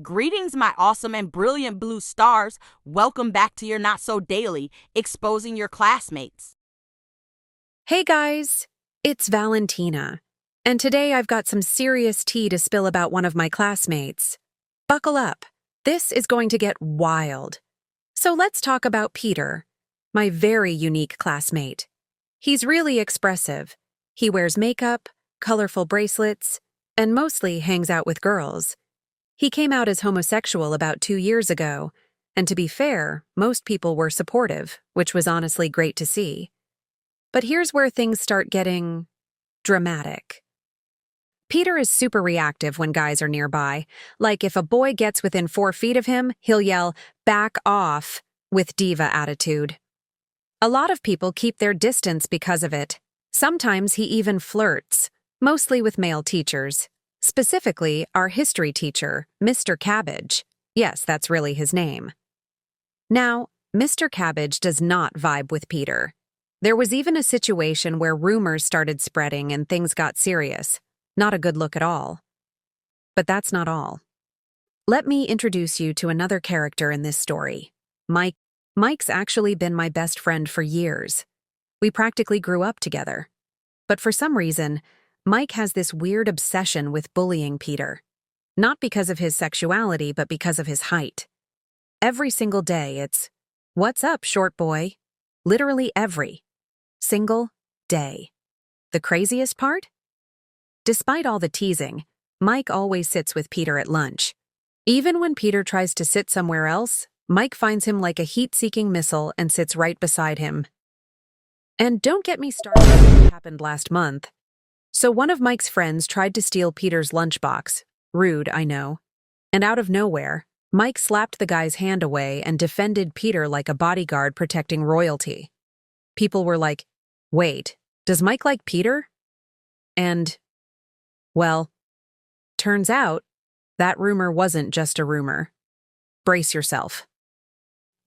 Greetings, my awesome and brilliant blue stars. Welcome back to your Not So Daily, exposing your classmates. Hey guys, it's Valentina, and today I've got some serious tea to spill about one of my classmates. Buckle up, this is going to get wild. So let's talk about Peter, my very unique classmate. He's really expressive. He wears makeup, colorful bracelets, and mostly hangs out with girls. He came out as homosexual about 2 years ago, and to be fair, most people were supportive, which was honestly great to see. But here's where things start getting dramatic. Peter is super reactive when guys are nearby. Like if a boy gets within 4 feet of him, he'll yell, "Back off," with diva attitude. A lot of people keep their distance because of it. Sometimes he even flirts, mostly with male teachers. Specifically, our history teacher, Mr. Cabbage. Yes, that's really his name. Now, Mr. Cabbage does not vibe with Peter. There was even a situation where rumors started spreading and things got serious. Not a good look at all. But that's not all. Let me introduce you to another character in this story, Mike. Mike's actually been my best friend for years. We practically grew up together. But for some reason, Mike has this weird obsession with bullying Peter. Not because of his sexuality, but because of his height. Every single day it's, "What's up, short boy?" Literally every single day. The craziest part? Despite all the teasing, Mike always sits with Peter at lunch. Even when Peter tries to sit somewhere else, Mike finds him like a heat-seeking missile and sits right beside him. And don't get me started on what happened last month. So one of Mike's friends tried to steal Peter's lunchbox. Rude, I know. And out of nowhere, Mike slapped the guy's hand away and defended Peter like a bodyguard protecting royalty. People were like, "Wait, does Mike like Peter?" And, well, turns out that rumor wasn't just a rumor. Brace yourself.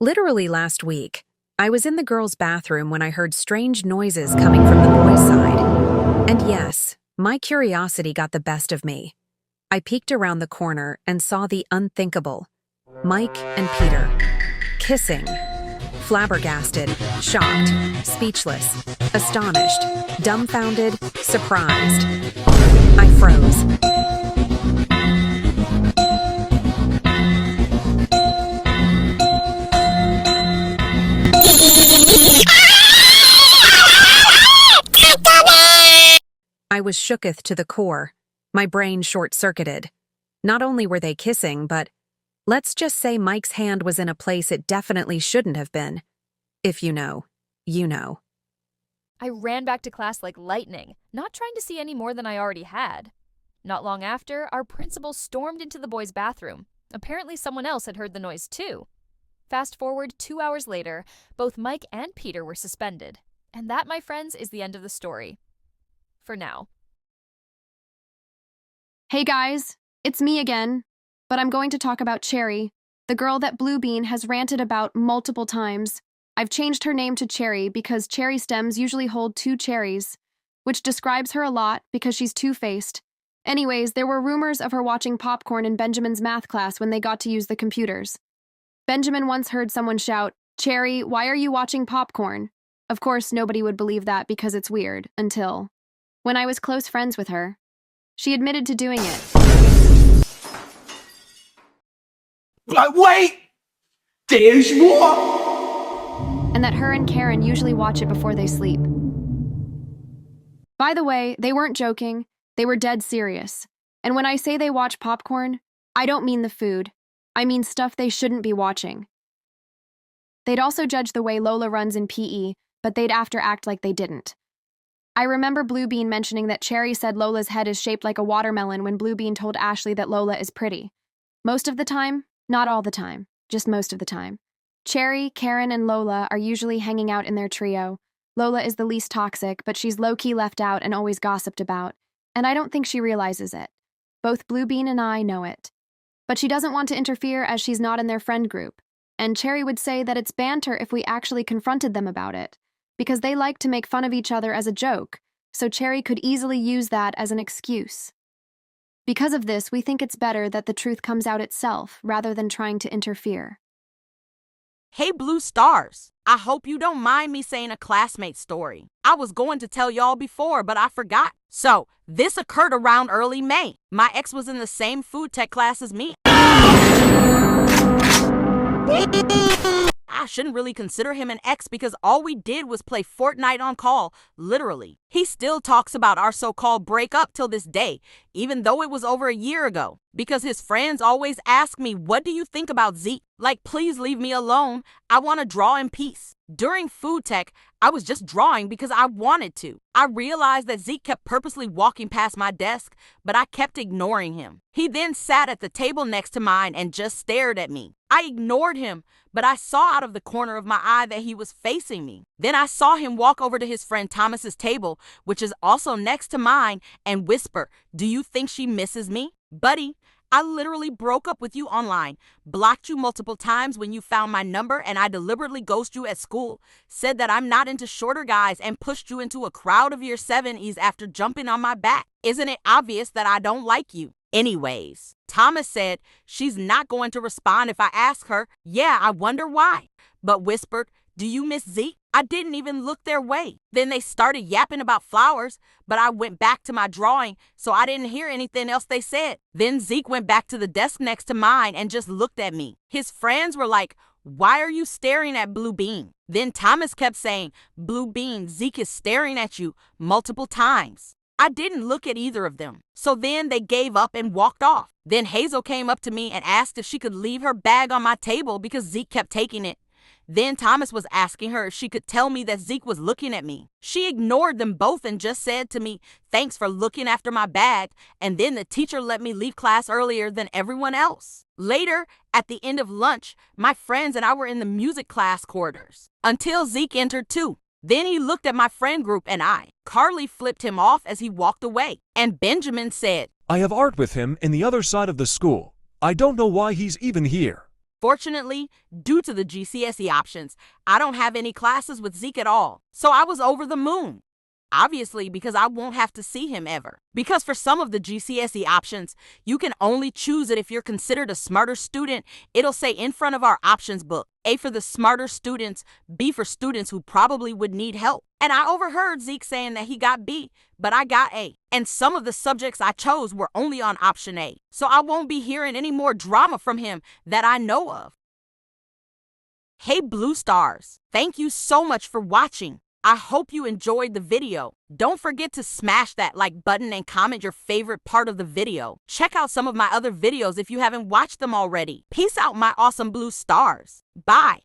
Literally last week, I was in the girls' bathroom when I heard strange noises coming from the boys' side. And yes, my curiosity got the best of me. I peeked around the corner and saw the unthinkable. Mike and Peter. Kissing. Flabbergasted, shocked, speechless, astonished, dumbfounded, surprised. I froze. I was shooketh to the core. My brain short-circuited. Not only were they kissing, but let's just say Mike's hand was in a place it definitely shouldn't have been. If you know, you know. I ran back to class like lightning, not trying to see any more than I already had. Not long after, our principal stormed into the boys' bathroom. Apparently someone else had heard the noise too. Fast forward 2 hours later, both Mike and Peter were suspended. And that, my friends, is the end of the story. For now. Hey guys, it's me again, but I'm going to talk about Cherry, the girl that Bluebean has ranted about multiple times. I've changed her name to Cherry because cherry stems usually hold 2 cherries, which describes her a lot because she's two-faced. Anyways, there were rumors of her watching popcorn in Benjamin's math class when they got to use the computers. Benjamin once heard someone shout, "Cherry, why are you watching popcorn?" Of course, nobody would believe that because it's weird, until when I was close friends with her. She admitted to doing it. Wait! There's more! And that her and Karen usually watch it before they sleep. By the way, they weren't joking. They were dead serious. And when I say they watch popcorn, I don't mean the food. I mean stuff they shouldn't be watching. They'd also judge the way Lola runs in PE, but they'd after act like they didn't. I remember Bluebean mentioning that Cherry said Lola's head is shaped like a watermelon when Bluebean told Ashley that Lola is pretty. Most of the time, not all the time, just most of the time. Cherry, Karen, and Lola are usually hanging out in their trio. Lola is the least toxic, but she's low-key left out and always gossiped about. And I don't think she realizes it. Both Bluebean and I know it. But she doesn't want to interfere as she's not in their friend group. And Cherry would say that it's banter if we actually confronted them about it, because they like to make fun of each other as a joke, so Cherry could easily use that as an excuse. Because of this, we think it's better that the truth comes out itself rather than trying to interfere. Hey, Blue Stars. I hope you don't mind me saying a classmate story. I was going to tell y'all before, but I forgot. So, this occurred around early May. My ex was in the same food tech class as me. I shouldn't really consider him an ex because all we did was play Fortnite on call, literally. He still talks about our so-called breakup till this day, even though it was over a year ago. Because his friends always ask me, what do you think about Zeke? Like, please leave me alone. I want to draw in peace. During food tech, I was just drawing because I wanted to. I realized that Zeke kept purposely walking past my desk, but I kept ignoring him. He then sat at the table next to mine and just stared at me. I ignored him, but I saw out of the corner of my eye that he was facing me. Then I saw him walk over to his friend Thomas's table, which is also next to mine, and whisper, "Do you think she misses me?" Buddy, I literally broke up with you online, blocked you multiple times when you found my number, and I deliberately ghosted you at school, said that I'm not into shorter guys, and pushed you into a crowd of your 70s after jumping on my back. Isn't it obvious that I don't like you? Anyways, Thomas said she's not going to respond if I ask her. Yeah, I wonder why. But whispered, "Do you miss Zeke?" I didn't even look their way. Then they started yapping about flowers, but I went back to my drawing, so I didn't hear anything else they said. Then Zeke went back to the desk next to mine and just looked at me. His friends were like, "Why are you staring at Blue Bean?" Then Thomas kept saying, "Blue Bean, Zeke is staring at you," multiple times. I didn't look at either of them. So then they gave up and walked off. Then Hazel came up to me and asked if she could leave her bag on my table because Zeke kept taking it. Then Thomas was asking her if she could tell me that Zeke was looking at me. She ignored them both and just said to me, "Thanks for looking after my bag." And then the teacher let me leave class earlier than everyone else. Later, at the end of lunch, my friends and I were in the music class corridors until Zeke entered too. Then he looked at my friend group and Carly flipped him off as he walked away. And Benjamin said, "I have art with him in the other side of the school. I don't know why he's even here." Fortunately, due to the GCSE options, I don't have any classes with Zeke at all. So I was over the moon. Obviously, because I won't have to see him ever. Because for some of the GCSE options, you can only choose it if you're considered a smarter student. It'll say in front of our options book, A for the smarter students, B for students who probably would need help. And I overheard Zeke saying that he got B, but I got A. And some of the subjects I chose were only on option A. So I won't be hearing any more drama from him that I know of. Hey, Blue Stars, thank you so much for watching. I hope you enjoyed the video. Don't forget to smash that like button and comment your favorite part of the video. Check out some of my other videos if you haven't watched them already. Peace out, my awesome Blue Stars. Bye.